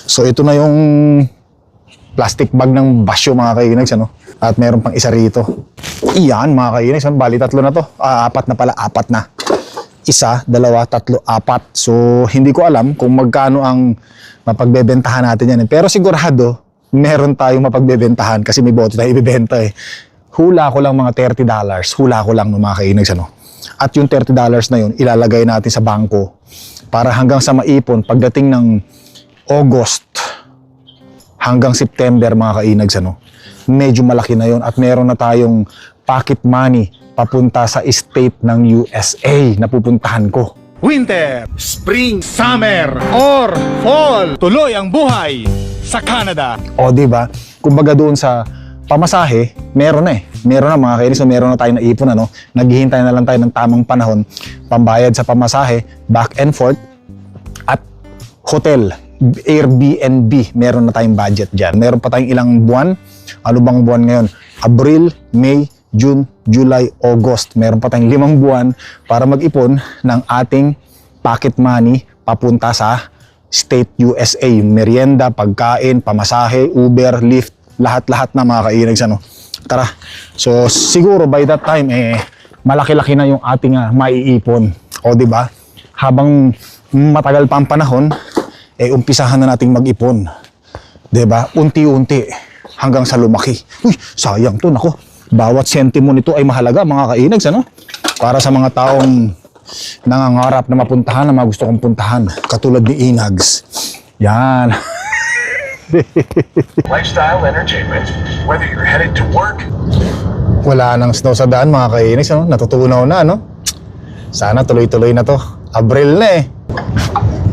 So ito na yung plastic bag ng basyo mga kainags, ano? At meron pang isa rito. Iyan mga kainags, ano? Bali tatlo na to. Apat na pala, apat na. Isa, dalawa, tatlo, apat. So hindi ko alam kung magkano ang mapagbebentahan natin yan. Pero sigurado, meron tayong mapagbebentahan kasi may bote tayo ibebenta eh. Hula ko lang mga $30. Hula ko lang no, mga kainags, ano? At yung $30 na yun, ilalagay natin sa bangko para hanggang sa maipon pagdating ng August hanggang September mga kainags, ano, medyo malaki na yon at meron na tayong pocket money papunta sa state ng USA na pupuntahan ko. Winter, spring, summer, or fall. Tuloy ang buhay sa Canada. O diba? Kumbaga doon sa pamasahe, meron na eh. Meron na mga kainis, so meron na tayong naipon, ano. Naghihintay na lang tayo ng tamang panahon, pambayad sa pamasahe, back and forth, at hotel, Airbnb, meron na tayong budget dyan. Meron pa tayong ilang buwan. Ano bang buwan ngayon? Abril, May, June, July, August. Meron pa tayong 5 buwan para mag-ipon ng ating pocket money papunta sa state USA. Merienda, pagkain, pamasahe, Uber, Lyft, lahat-lahat na mga kainags, ano. Tara. So siguro by that time malaki-laki na yung ating maiipon. O di ba? Habang matagal pa ang panahon, umpisahan na nating mag-ipon. 'Di ba? Unti-unti hanggang sa lumaki. Uy, sayang 'to, nako. Bawat sentimo nito ay mahalaga mga kainags, ano? Para sa mga taong nangangarap na mapuntahan, na mga gusto kong puntahan, katulad ni Inags. Yan. Lifestyle entertainment, whether you're headed to work. Wala nang snow sa daan mga kainags, ano? Natutunaw na, ano? Sana tuloy-tuloy na 'to. Abril na eh.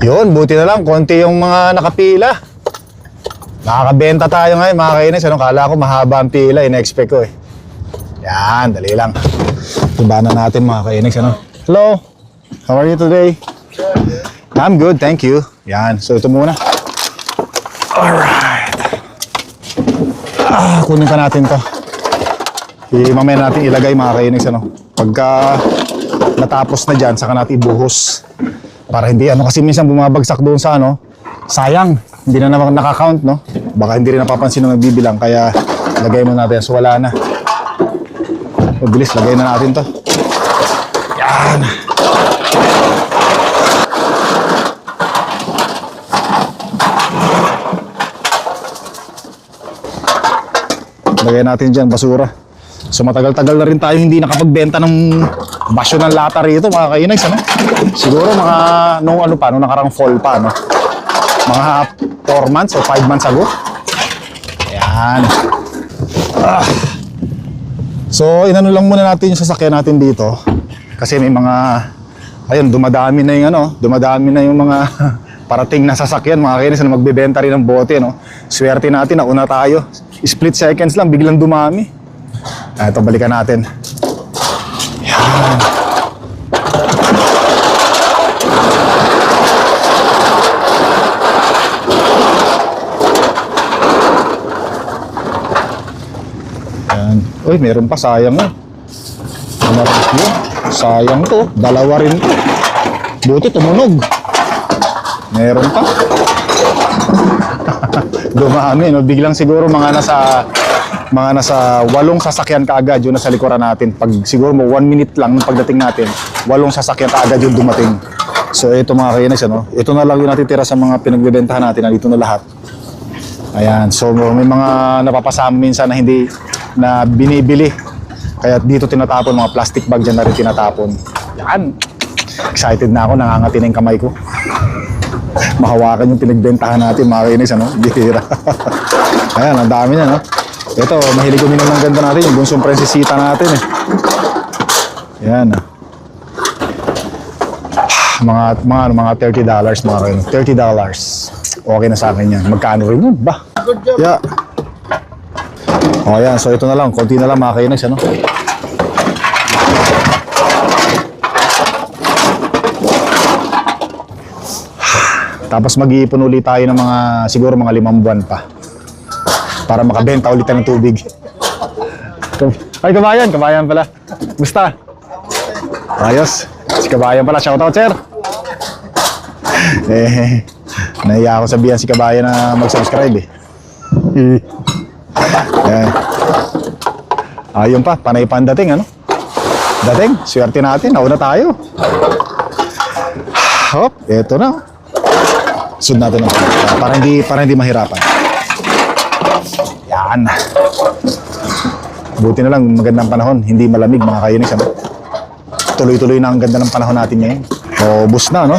Yun, buti na lang, konti yung mga nakapila. Nakakabenta tayo ngayon, mga kainis. Ano, kala ko mahaba ang pila, in-expect ko eh. Yan, dali lang. Tubanan natin, mga kainis. Ano? Hello, how are you today? I'm good, thank you. Yan, so ito muna. Alright. Kunin pa natin to. Mamaya natin ilagay, mga kainis. Ano? Pagka natapos na dyan, saka natin ibuhos. Para hindi, ano, kasi minsan bumabagsak doon sa, ano, sayang, hindi na nakakount, no? Baka hindi rin napapansin ng nagbibilang, kaya lagay mo natin. So wala na. Mabilis, lagay na natin to. Yan. Lagay natin dyan, basura. So matagal-tagal na rin tayo hindi nakapagbenta ng basyo ng lata rito, mga kainags, ano? Siguro mga nung ano pa, nung nakarang fall pa, no? Mga 4 months o 5 months ago. Ayan. So inano lang muna natin yung sasakyan natin dito kasi may mga, ayun, dumadami na yung ano, dumadami na yung mga parating na sasakyan, mga kainags, na magbebenta rin ng bote, no? Swerte natin, nauna tayo. Split seconds lang, biglang dumami. Ito, balikan natin. Yan. Yan. Uy, meron pa, sayang eh. Sayang to, dalawa rin to. Buti tumunog. Meron pa. Dumami, no? Biglang siguro mga nasa 8 sasakyan kaagad yung nasa likuran natin. Pag siguro mo 1 minute lang ng pagdating natin, 8 sasakyan kaagad yung dumating. So ito mga kainis, ano, ito na lang yung natitira sa mga pinagbebentahan natin, nandito na lahat. Ayan, so may mga napapasama minsan na hindi na binibili. Kaya dito tinatapon, mga plastic bag dyan na rin tinatapon. Yan. Excited na ako, nangangati na yung kamay ko. Mahawakan yung pinagbentahan natin, mga kainis, ano, bihira. Ayan, ang dami niya, no? Ito, mahilig uminom ng ganda natin, yung bunsong prinsesita natin eh. Yan. Mga $30 mga kayo. $30. Okay na sa akin yan. Magkano rin yun? Ba? Yeah. O yan, so ito na lang. Konti na lang mga kayo, ano? Tapos mag-iipon ulit tayo ng mga, siguro mga 5 buwan pa. Para makabenta ulit ng tubig. Ay, kabayan pala. Gusta? Ayos. Si kabayan pala, shoutout sir. Nahiya ako sabihan si kabayan na mag-subscribe eh. Ayan. Ayun pa, panay pa ang dating, ano? Dating, swerte natin, nauna tayo. Hop, eto na. Sunod natin ang para hindi mahirapan. Yan. Buti na lang, magandang panahon. Hindi malamig mga kainis. Ano? Tuloy-tuloy na ang ganda ng panahon natin ngayon. O, bus na, no?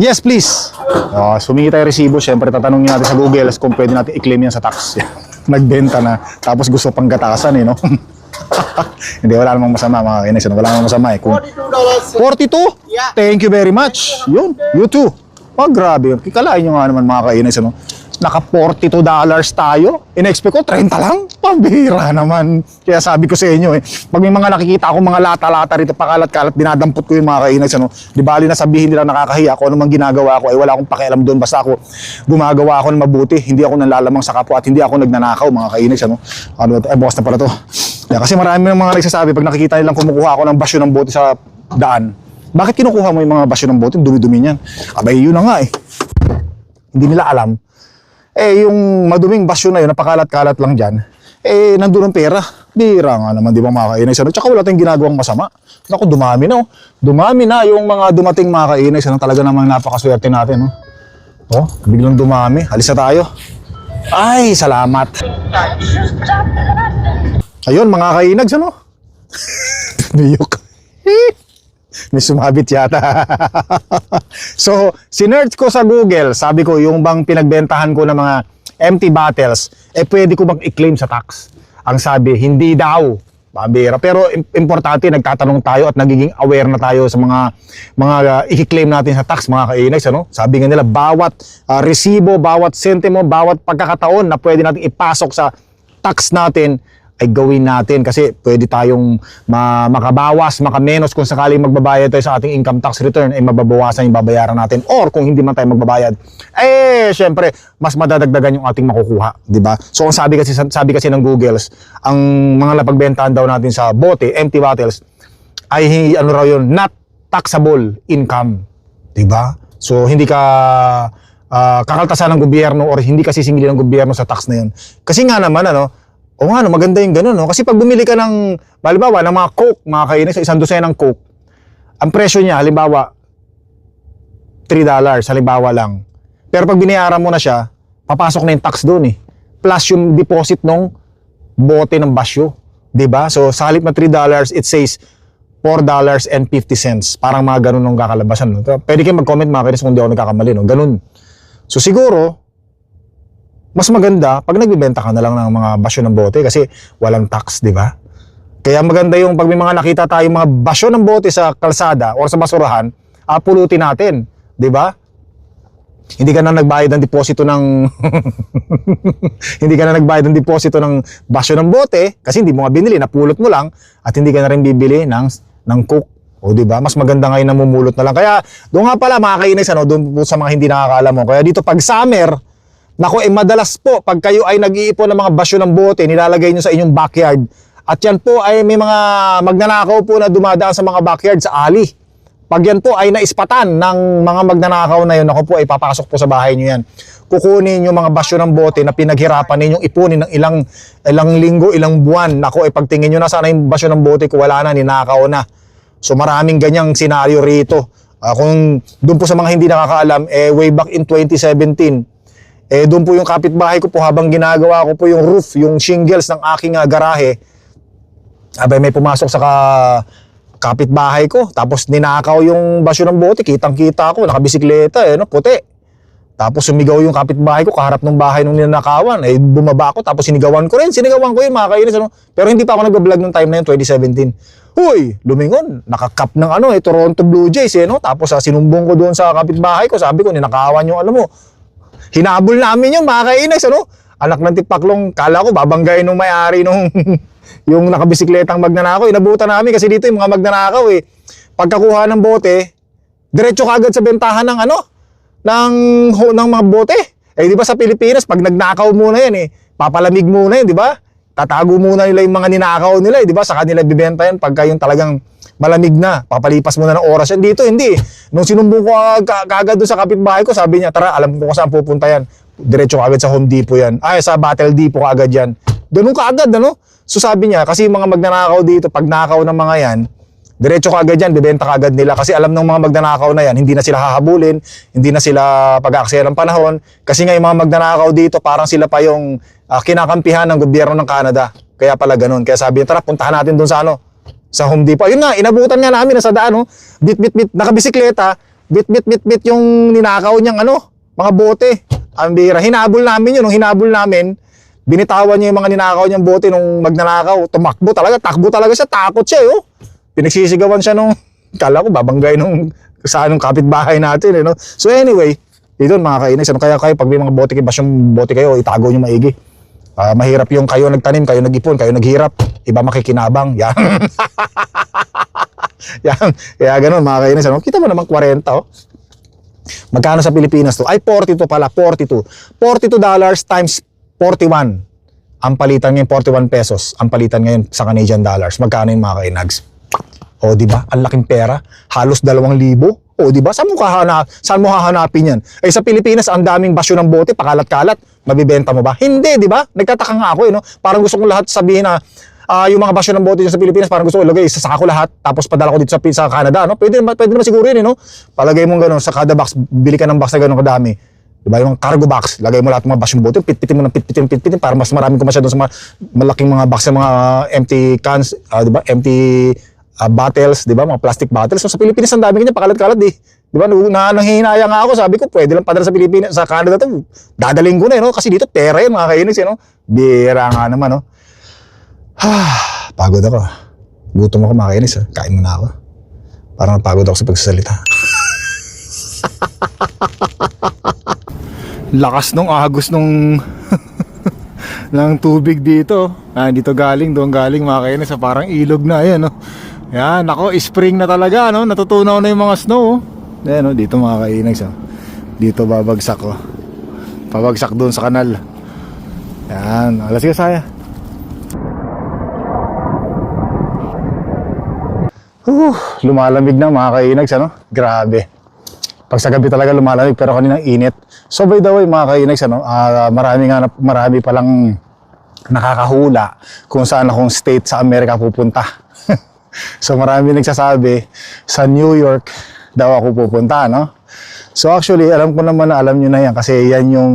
Yes, please. Sumingi tayo resibo. Siyempre, tatanungin natin sa Google kung pwede natin i-claim yan sa tax. Nagbenta na. Tapos gusto pang gatasan, eh, no? Hindi, wala namang masama mga kainis. Wala namang masama, eh. Kung... $42? Yeah. Thank you very much. Yun, you too. Grabe yun. Kikalain nyo nga naman mga kainis, ano? Naka $42 tayo. In-expect ko, 30 lang. Pambira naman. Kaya sabi ko sa inyo eh, pag may mga nakikita ako mga lata-lata rito, pakalat-kalat, dinadampot ko yung mga kainis. Ano? Di bali na sabihin nila nakakahiya ako, ano mang ginagawa ko, ay wala akong pakialam doon. Basta ako, gumagawa ako ng mabuti. Hindi ako nanlalamang sa kapwa at hindi ako nagnanakaw mga kainis. Ano? Ay, bukas na pala to. Yeah, kasi marami ng mga nagsasabi, pag nakikita nilang kumukuha ako ng basyo ng bote sa daan, bakit kinukuha mo yung mga basyo ng bote? Dumi-dumi niyan. Abay, yun na nga eh. Hindi nila alam. Yung maduming basyo na yun, napakalat-kalat lang dyan, nandun ang pera. Bira nga naman, di ba mga kainis? Tsaka wala tayong ginagawang masama. Naku, dumami na, oh. Dumami na yung mga dumating mga kainis. Talaga namang napakaswerte natin, no? Oh, biglang dumami. Alis na tayo. Ay, salamat. Ayun, mga kainags, ano? Niyok. May sumabit yata. So, sinearch ko sa Google, sabi ko, yung bang pinagbentahan ko ng mga empty bottles, pwede ko bang i-claim sa tax? Ang sabi, hindi daw. Pambira. Pero importante, nagtatanong tayo at nagiging aware na tayo sa mga i-claim natin sa tax, mga kainags, ano? Sabi nga nila, bawat resibo, bawat sentimo, bawat pagkakataon na pwede natin ipasok sa tax natin, ay gawin natin kasi pwede tayong makabawas, makamenos kung sakaling magbabayad tayo sa ating income tax return ay mababawasan yung babayaran natin, or kung hindi man tayo magbabayad syempre mas madadagdagan yung ating makukuha, di ba? So ang sabi kasi ng Googles, ang mga napagbentahan daw natin sa bote, empty bottles, ay ano raw yun, not taxable income, di ba? So hindi ka kakaltasan ng gobyerno or hindi kasi singilin ng gobyerno sa tax na yun. Kasi nga naman o nga, maganda yung gano'n, no? Kasi pag bumili ka ng, halimbawa, ng mga Coke, mga kainis, sa isang dosenang Coke, ang presyo niya, halimbawa, $3, halimbawa lang. Pero pag binayaran mo na siya, papasok na yung tax doon eh. Plus yung deposit ng bote ng basyo. Diba? So, sa halip na $3, it says $4.50. Parang mga ganun ng kakalabasan. No? Pwede kayo mag-comment mga kainis kung di ako nagkakamali. No? Ganun. So, siguro, mas maganda pag nagbibenta ka na lang ng mga basyo ng bote kasi walang tax, di ba? Kaya maganda yung pag may mga nakita tayong mga basyo ng bote sa kalsada o sa basurahan, pulutin natin, di ba? Hindi ka na nagbayad ng deposito ng hindi ka na nagbayad ng deposito ng basyo ng bote kasi hindi mo nga binili, napulot mo lang at hindi ka na rin bibili ng Coke. O di ba? Mas maganda ngayon na mumulot na lang. Kaya doon nga pala mga kainis, doon po sa mga hindi nakakaalam mo. Kaya dito pag summer, nako, madalas po, pag kayo ay nag-iipon ng mga basyo ng bote, nilalagay nyo sa inyong backyard. At yan po ay may mga magnanakaw po na dumadaan sa mga backyard sa alley. Pag yan po ay naispatan ng mga magnanakaw na yun, nako po, ay papasok po sa bahay nyo yan. Kukunin yung mga basyo ng bote na pinaghirapan ninyong ipunin ng ilang linggo, ilang buwan. Nako, ay pagtingin nyo na sana yung basyo ng bote ko, wala na, ninakaw na. So maraming ganyang senaryo rito. Kung doon po sa mga hindi nakakaalam, way back in 2017, doon po yung kapitbahay ko po habang ginagawa ko po yung roof, yung shingles ng aking garahe. Abay, may pumasok sa kapitbahay ko. Tapos ninakaw yung basyo ng bote. Kitang-kita ko, nakabisikleta, puti. Tapos sumigaw yung kapitbahay ko kaharap ng bahay nung ninakawan. Bumaba ako, tapos sinigawan ko rin. Sinigawan ko yun, mga kainis. Pero hindi pa ako nag-vlog nung time na yun, 2017. Huy, lumingon. Nakakap ng Toronto Blue Jays, Tapos sinumbong ko doon sa kapitbahay ko. Sabi ko, ninakawan yung hinabol namin yung mga kainis, Anak ng tipaklong, kala ko babanggayin nung may-ari nung yung nakabisikletang magnanakaw. Inabutan namin kasi dito yung mga magnanakaw Pagkakuha ng bote, diretso kagad sa bentahan ng ng mga bote. Di ba sa Pilipinas, pag nagnakaw muna yan papalamig muna yan, di ba? tatago muna nila yung mga ninakaw nila, di ba? Sa kanila bibenta yan pagka yung talagang malamig na, papalipas muna ng oras yan. Dito, hindi. Nung sinumbong ko kagad doon sa kapitbahay ko, sabi niya, tara, alam ko kung saan pupunta yan. Diretso kagad sa Home Depot yan. Ay, sa Battle Depot kagad yan. Ganun kaagad, ano? So sabi niya, kasi yung mga magnanakaw dito, pag nakaw ng mga yan, diretso kagad yan, bibenta kagad nila. Kasi alam ng mga magnanakaw na yan, hindi na sila hahabulin, hindi na sila pag-aaksaya ng panahon. Kasi nga yung mga magnanakaw dito, parang sila pa yung kinakampihan ng gobyerno ng Canada. Kaya pala ganun. Kaya sabi niya, tara, puntahan natin doon sa ano, sa Home Depot. Ayun nga, inabutan nga namin sa daan, no? Bit, nakabisikleta, bit yung ninakaw niyang ano, mga bote. Ang bihira, hinabol namin yun. Nung hinabol namin, binitawan niya yung mga ninakaw niyang bote nung magnanakaw. Tumakbo talaga, takbo talaga siya, takot siya, oh. Pinagsisigawan siya nung, kala ko babanggay nung sa anong kapitbahay natin, no? So anyway, dito mga kainis, ano kaya kayo, pag may mga bote, basyong bote kayo, itago nyo maigi. Mahirap yung kayo nagtanim, kayo nag-ipon, kayo naghirap, iba makikinabang, yan. Yan, kaya ganun mga kainis, ano? Kita mo naman 40, oh. Magkano sa Pilipinas to? Ay, 42 pala, 42. $42 times 41. Ang palitan ngayon, 41 pesos. Ang palitan ngayon sa Canadian dollars. Magkano yung mga kainags? O, di ba? Ang laking pera. Halos 2,000. O, di ba? Saan mo hahanapin yan? Eh, sa Pilipinas, ang daming basyo ng bote, pakalat-kalat. Mabibenta mo ba? Hindi, di ba? Nagtataka nga ako, no? Parang gusto kong lahat sabihin na yung mga basyo ng bote dyan sa Pilipinas, parang gusto ko ilagay, isasaka ko lahat, tapos padala ko dito sa Canada, no? Pwede naman siguro yun, no? Palagay mo gano'n, sa kada box, bili ka ng box na gano'n kadami. Diba? Yung cargo box, lagay mo lahat ng mga basyong bote, pitpitin mo ng pitpitin, para mas maraming kumasya doon sa mga malaking mga box, sa mga empty cans, diba? Empty bottles, diba? Mga plastic bottles. So sa Pilipinas, ang dami ganyan, pakalat-kalat, diba? Nanghihinaya nga ako, sabi ko, pwede lang padala sa Pilipinas, sa Canada to, dadaling ko na, no? Kasi dito, pera yun, mga kainis, no? Bira nga naman, no? Pagod ako. Gutom ako, mga kainis, kain muna ako. Parang napagod ako sa pagsasalita. Lakas nung agos nung ng tubig dito. Dito galing, doon galing mga kainis. Parang ilog na, ayan, no? Yan, ako, spring na talaga, no? Natutunaw na yung mga snow, oh. Ayan, no? Dito mga kainis, oh. Dito babagsak, oh. Pabagsak doon sa kanal. Yan, alas ka saya. Lumalamig na mga kainags, ano? Grabe. Pag sa gabi talaga lumalamig, pero kaninang init. So by the way mga kainags, ano? Marami palang nakakahula kung saan akong state sa Amerika pupunta. So marami nagsasabi, sa New York daw ako pupunta, no? So actually, alam ko naman na alam nyo na yan kasi yan yung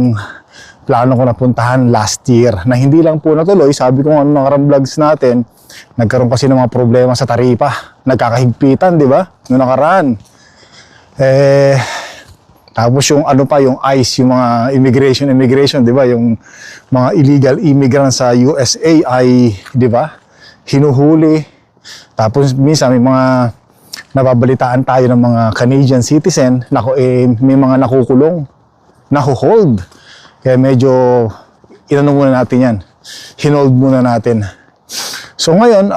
plano ko na puntahan last year na hindi lang po natuloy. Sabi ko nga nakarang vlogs natin, nagkaroon kasi ng mga problema sa taripa. Nagkakahigpitan, di ba? Noong nakaraan. Tapos yung ano pa, yung ICE, yung mga immigration, di ba? Yung mga illegal immigrants sa USA ay, di ba? Hinuhuli. Tapos minsan may mga nababalitaan tayo ng mga Canadian citizen na may mga nakukulong, nakuhold. Kaya medyo inano muna natin yan. Hinold muna natin. So ngayon,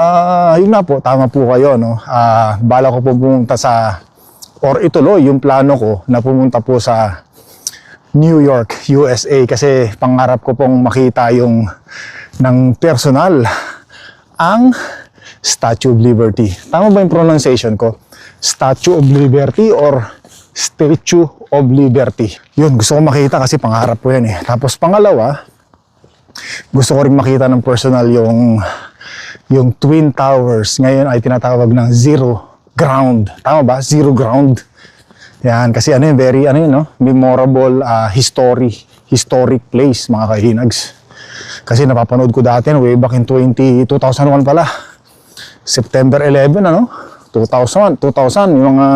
yun na po, tama po kayo, no? Bala ko po pumunta or ituloy yung plano ko na pumunta po sa New York, USA kasi pangarap ko pong makita yung ng personal ang Statue of Liberty. Tama ba yung pronunciation ko? Statue of Liberty or Statue of Liberty? Yun, gusto ko makita kasi pangarap ko yan eh. Tapos pangalawa, gusto ko rin makita ng personal yung Twin Towers. Ngayon ay tinatawag ng Zero Ground. Tama ba? Zero Ground. Yan, kasi ano yun, very, ano yun, no? Memorable, historic place, mga kahinags. Kasi napapanood ko dati, way back in 2001 pala. September 11, ano? 2000, yung mga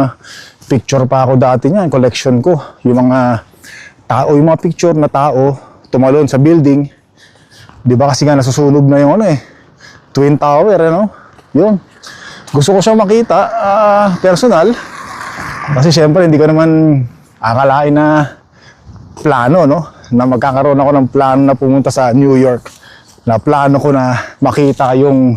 picture pa ako dati niyan, collection ko. Yung mga tao, yung mga picture na tao, tumalon sa building. Di ba kasi nga nasusunog na yung ano eh, Twin Tower, ano? Yun. Gusto ko siya makita, personal. Kasi syempre, hindi ko naman akalain na plano, no? Na magkakaroon ako ng plano na pumunta sa New York. Na plano ko na makita yung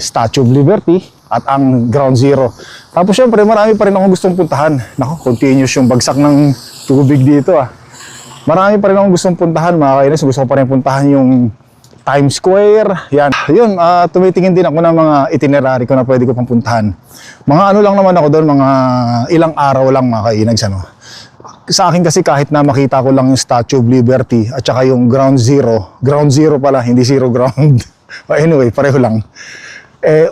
Statue of Liberty at ang Ground Zero. Tapos syempre, marami pa rin akong gustong puntahan. Nako, continuous yung bagsak ng tubig dito, Marami pa rin akong gustong puntahan mga kainis. Gusto ko pa rin puntahan yung Times Square. Yan. Yun, tumitingin din ako ng mga itinerary ko na pwede ko pang puntahan. Mga ano lang naman ako doon, mga ilang araw lang mga kainags. Ano. Sa akin kasi kahit na makita ko lang yung Statue of Liberty at saka yung Ground Zero pala, hindi Zero Ground. Anyway, pareho lang.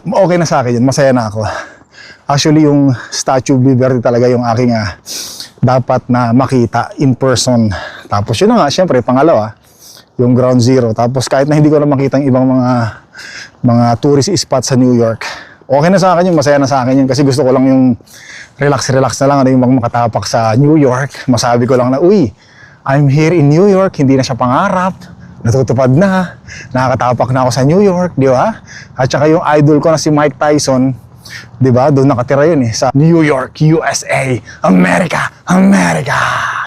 Okay na sa akin yun, masaya na ako. Actually, yung Statue of Liberty talaga yung aking dapat na makita in person. Tapos yun na nga, syempre, pangalawa, yung Ground Zero. Tapos kahit na hindi ko na makita yung ibang mga tourist spots sa New York, okay na sa akin yun, masaya na sa akin yun. Kasi gusto ko lang yung relax na lang, ano yung makatapak sa New York. Masabi ko lang na, uy, I'm here in New York, hindi na siya pangarap. Natutupad na, nakakatapak na ako sa New York, di ba? At saka yung idol ko na si Mike Tyson, di ba? Doon nakatira yun sa New York, USA, America.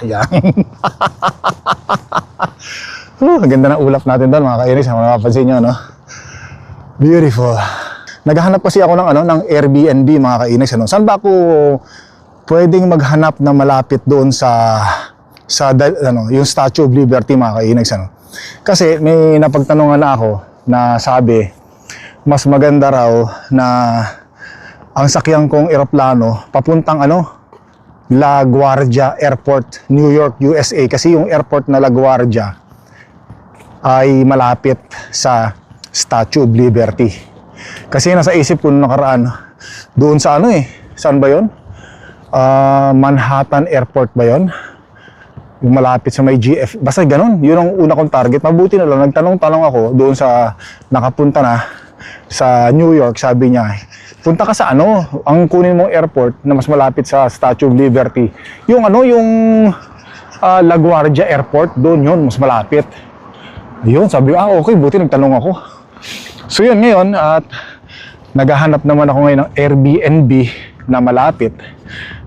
Yan. Ang ganda ng ulap natin doon mga kainis, kung napapansin nyo, no? Beautiful. Naghahanap kasi ako ng Airbnb mga kainis, ano? Saan ba ako pwedeng maghanap na malapit doon sa yung Statue of Liberty mga kainis, ano? Kasi may napagtanungan na ako na sabi, mas maganda raw na ang sakyan kong eroplano papuntang La Guardia Airport, New York, USA. Kasi yung airport na La Guardia ay malapit sa Statue of Liberty. Kasi nasa isip ko nung nakaraan, doon sa saan ba yun? Manhattan Airport ba yun? Yung malapit sa may GF, basta ganun, yun ang una kong target. Mabuti na lang, nagtanong-tanong ako doon sa nakapunta na sa New York, sabi niya, punta ka sa ang kunin mong airport na mas malapit sa Statue of Liberty. Yung La Guardia Airport, doon yun, mas malapit. Yun, sabi ko, okay, buti nagtanong ako. So yun ngayon, at naghahanap naman ako ngayon ng Airbnb na malapit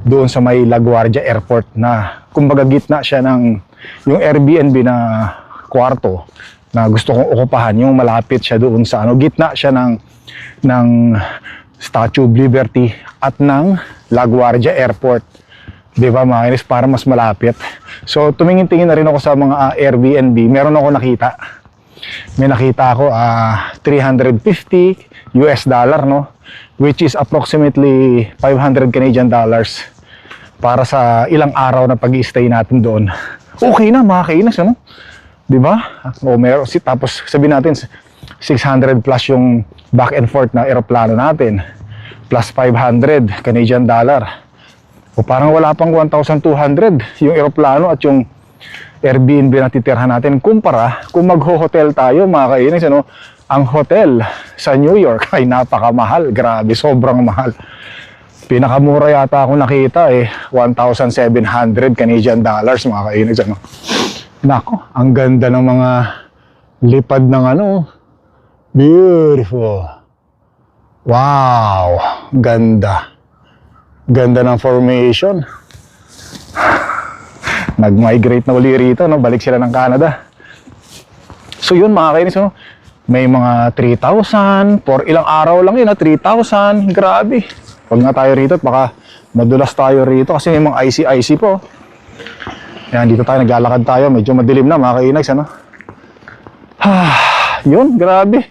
doon sa may La Guardia Airport na kumbaga gitna siya ng yung Airbnb na kwarto na gusto kong okupahan, yung malapit siya doon sa gitna siya ng Statue of Liberty at ng La Guardia Airport. Di ba mga kainis, para mas malapit. So tumingin-tingin na rin ako sa mga Airbnb. Meron ako nakita. May nakita ako $350 US, no? Which is approximately 500 Canadian dollars para sa ilang araw na pag-i-stay natin doon. Okay na mga kainis, ano? Di ba? O meron, tapos sabihin natin 600 plus yung back and forth na eroplano natin plus 500 Canadian dollar. O parang wala pang 1,200 yung eroplano at yung Airbnb na titirhan natin kumpara kung magho-hotel tayo mga kainis, ano? Ang hotel sa New York ay napakamahal, grabe, sobrang mahal. Pinakamura yata ako nakita 1,700 Canadian dollars mga kainis, ano? Nako, ang ganda ng mga lipad ng beautiful. Wow, ganda. Ganda ng formation. Nag-migrate na uli rito, no? Balik sila ng Canada. So yun mga kainis, no? May mga 3,000 for ilang araw lang yun, 3,000. Grabe. Huwag nga tayo rito at baka madulas tayo rito kasi may mga icy po. Yan, dito tayo, naglalakad tayo. Medyo madilim na mga kainis, ano? Yun, grabe.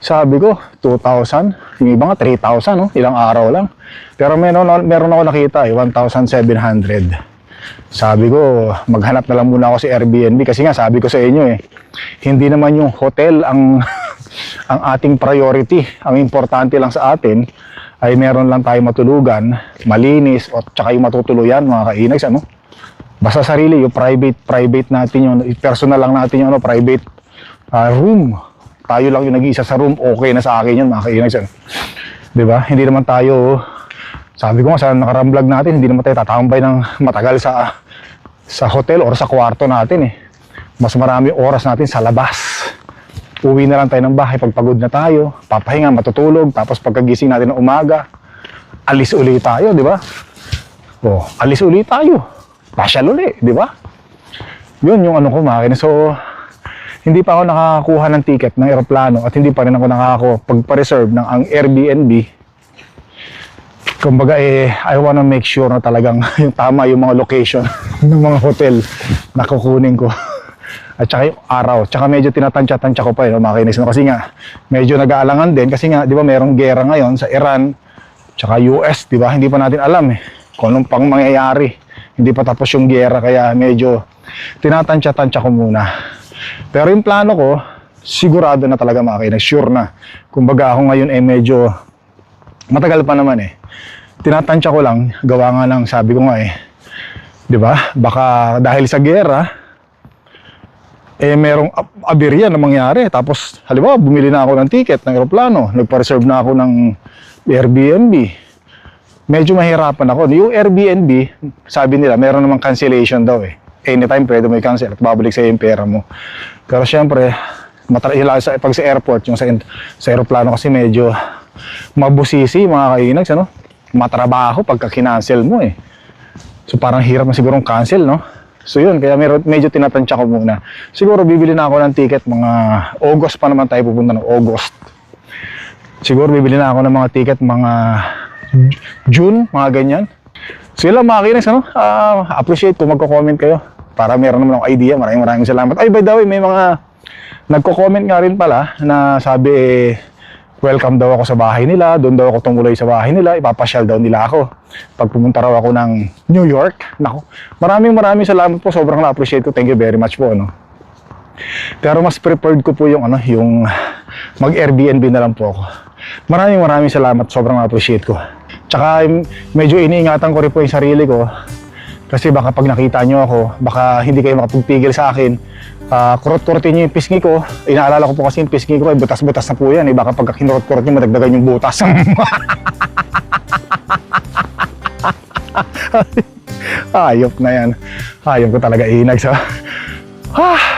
Sabi ko, 2,000. Yung iba nga, 3,000, no? Ilang araw lang. Pero meron ako nakita, 1,700. Sabi ko, maghanap na lang muna ako sa Airbnb. Kasi nga, sabi ko sa inyo hindi naman yung hotel ang ating priority. Ang importante lang sa atin ay meron lang tayo matulugan, malinis, at saka yung matutuluyan, mga kainags, ano? Basta sarili, yung private natin, yung personal lang natin, yung private room. Tayo lang yung nag-iisa sa room, okay na sa akin yun, mga kainags, ano? Diba? Hindi naman tayo, sabi ko nga sa nakaramblog natin, hindi naman tayo tatambay ng matagal sa hotel or sa kwarto natin. Mas marami oras natin sa labas. Uwi na lang tayo ng bahay pag pagod na tayo, papahinga, matutulog, tapos pagkagising natin ng umaga, alis uli tayo, di ba? Alis uli tayo. Pasyal uli, di ba? Yun yung ko, mga kainis. So, hindi pa ako nakakuha ng ticket ng eroplano at hindi pa rin ako pagpa-reserve ng ang Airbnb. Kumbaga I wanna make sure na talagang yung tama yung mga location ng mga hotel na kukunin ko. At saka yung araw. Tsaka medyo tinatansya-tansya ko pa mga kainis. Kasi nga, medyo nag-aalangan din. Kasi nga, di ba merong gera ngayon sa Iran, tsaka US, di ba? Hindi pa natin alam kung anong pang mangyayari. Hindi pa tapos yung gera, kaya medyo tinatansya-tansya ko muna. Pero yung plano ko, sigurado na talaga mga kainis. Sure na. Kumbaga ako ngayon medyo matagal pa naman tinatansya ko lang, gawa nga ng sabi ko nga di ba? Baka dahil sa gera, merong aberya na mangyari. Tapos, halimbawa, bumili na ako ng ticket ng aeroplano, nagpa-reserve na ako ng Airbnb. Medyo mahirapan ako. Yung Airbnb, sabi nila, meron namang cancellation daw Anytime pwede may cancel at babalik sa'yo yung pera mo. Pero syempre, pag sa airport, yung sa aeroplano kasi medyo mabusisi, mga kainags, matrabaho pagka kinancel mo So parang hirap na sigurong cancel, no? So yun, kaya medyo tinatansya ko muna. Siguro bibili na ako ng ticket mga August pa naman tayo pupunta ng August. Siguro bibili na ako ng mga ticket mga June, mga ganyan. So yun lang mga kainags, appreciate kung magko-comment kayo para meron naman akong idea. Maraming salamat. Ay, by the way, may mga nagko-comment nga rin pala na sabi welcome daw ako sa bahay nila, doon daw ako tumuloy sa bahay nila, ipapasyal daw nila ako pag pumunta raw ako ng New York. Nako, maraming salamat po, sobrang na-appreciate ko, thank you very much po Pero mas preferred ko po yung yung mag-Airbnb na lang po ako. Maraming salamat, sobrang na-appreciate ko. Tsaka medyo iniingatan ko rin po yung sarili ko kasi baka pag nakita nyo ako, baka hindi kayo makapagpigil sa akin. Kurot-kurotin nyo yung pisngi ko. Inaalala ko po kasi yung pisngi ko butas-butas na po yan baka pag kinurot-kurot nyo madagdagan yung butas. Hayop na yan. Hayop ko talaga inag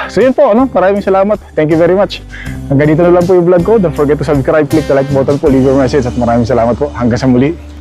so yun po maraming salamat, thank you very much. Hanggang dito na lang po yung vlog ko. Don't forget to subscribe, click the like button po, leave your message at maraming salamat po. Hanggang sa muli.